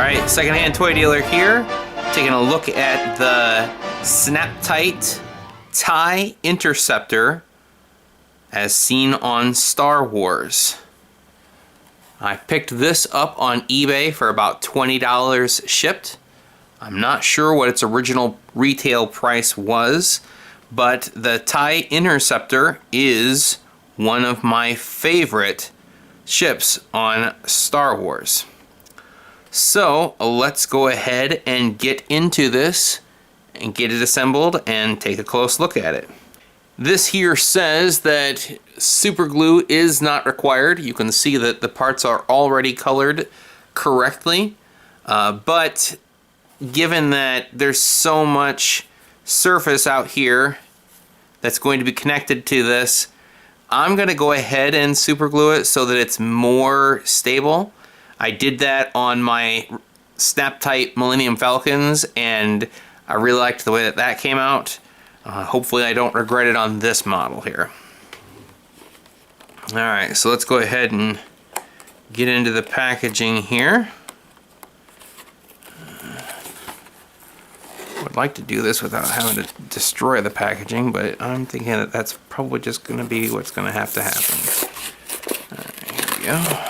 Alright, secondhand toy dealer here, taking a look at the Tite Interceptor as seen on Star Wars. I picked this up on eBay for about $20 shipped. I'm not sure what its original retail price was, but the Tite Interceptor is one of my favorite ships on Star Wars. So let's go ahead and get into this and get it assembled and take a close look at it. This here says that super glue is not required. You can see that the parts are already colored correctly, but given that there's so much surface out here that's going to be connected to this, I'm going to go ahead and super glue it so that it's more stable. I did that on my Tite Millennium Falcons, and I really liked the way that that came out. Hopefully I don't regret it on this model here. Alright, so let's go ahead and get into the packaging here. Would like to do this without having to destroy the packaging, but I'm thinking that that's probably just going to be what's going to have to happen. Alright, here we go.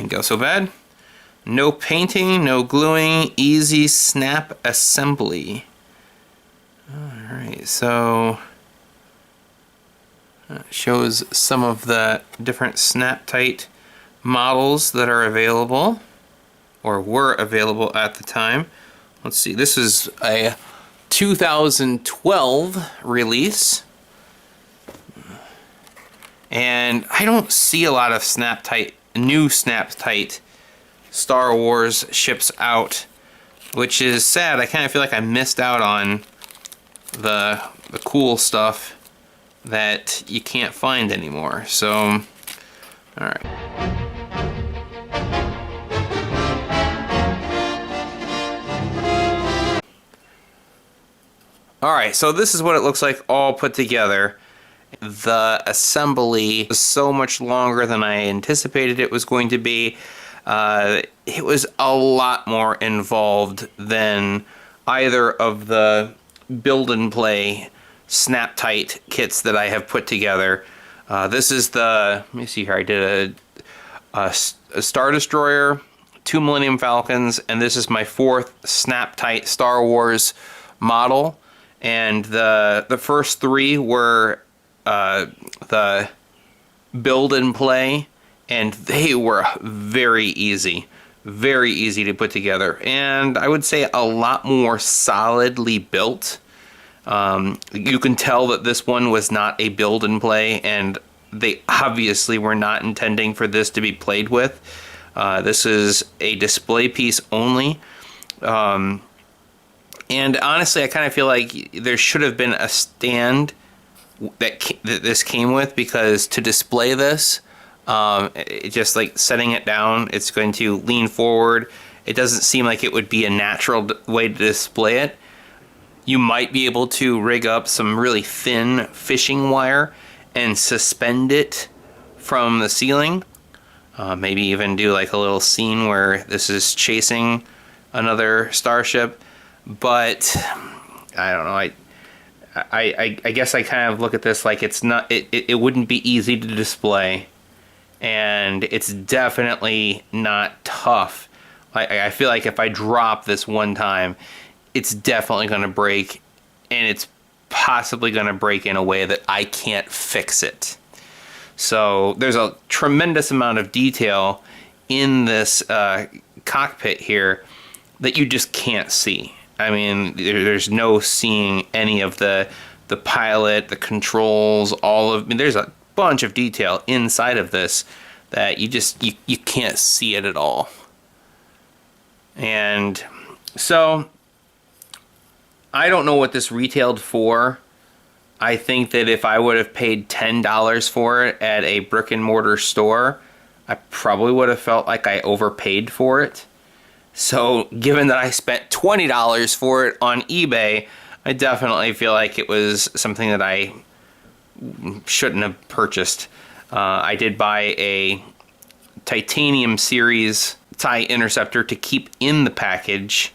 Didn't go so bad. No painting, no gluing, easy snap assembly. Alright, so that shows some of the different Tite models that are available, or were available at the time. Let's see, this is a 2012 release. And I don't see a lot of new Tite Star Wars ships out, which is sad. I kind of feel like I missed out on the cool stuff that you can't find anymore. So, alright. Alright, so this is what it looks like all put together. The assembly was so much longer than I anticipated it was going to be. It was a lot more involved than either of the build and play Tite kits that I have put together. This is the, let me see here, I did a Star Destroyer, 2 Millennium Falcons, and this is my 4th Tite Star Wars model. And the first 3 were the build and play, and they were very easy to put together, and I would say a lot more solidly built. You can tell that this one was not a build and play, and they obviously were not intending for this to be played with. This is a display piece only. And honestly, I kind of feel like there should have been a stand that this came with, because to display this, just like setting it down, it's going to lean forward. It doesn't seem like it would be a natural way to display it. You might be able to rig up some really thin fishing wire and suspend it from the ceiling. Maybe even do like a little scene where this is chasing another starship. But I don't know. I guess I kind of look at this like it's not. It wouldn't be easy to display, and it's definitely not tough. I feel like if I drop this one time, it's definitely going to break, and it's possibly going to break in a way that I can't fix it. So there's a tremendous amount of detail in this cockpit here that you just can't see. I mean, there's no seeing any of the pilot, the controls, there's a bunch of detail inside of this that you can't see it at all. And so I don't know what this retailed for. I think that if I would have paid $10 for it at a brick and mortar store, I probably would have felt like I overpaid for it. So given that I spent $20 for it on eBay, I definitely feel like it was something that I shouldn't have purchased. I did buy a titanium series Tite Interceptor to keep in the package,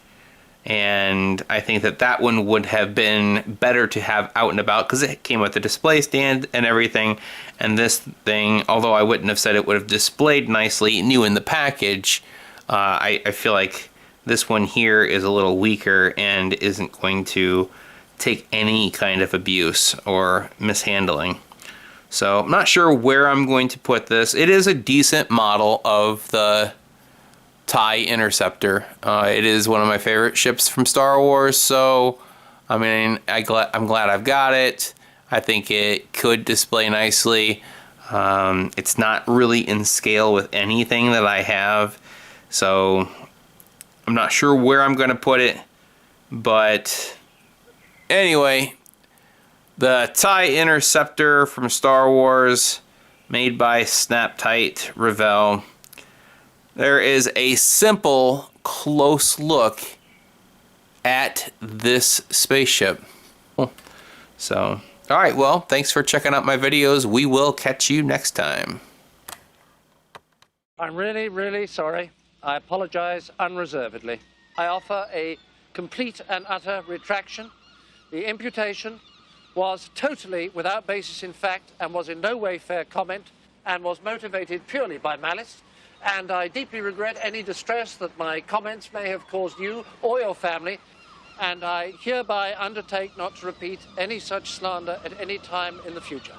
and I think that that one would have been better to have out and about because it came with a display stand and everything. And this thing, although I wouldn't have said it would have displayed nicely new in the package, I feel like this one here is a little weaker and isn't going to take any kind of abuse or mishandling. So I'm not sure where I'm going to put this. It is a decent model of the Tite Interceptor. It is one of my favorite ships from Star Wars, so I mean, I'm glad I've got it. I think it could display nicely. It's not really in scale with anything that I have, so I'm not sure where I'm going to put it. But anyway, the Tite Interceptor from Star Wars, made by Snap Tite Revell. There is a simple, close look at this spaceship. So, alright, well, thanks for checking out my videos. We will catch you next time. I'm really, really sorry. I apologize unreservedly. I offer a complete and utter retraction. The imputation was totally without basis in fact and was in no way fair comment and was motivated purely by malice. And I deeply regret any distress that my comments may have caused you or your family. And I hereby undertake not to repeat any such slander at any time in the future.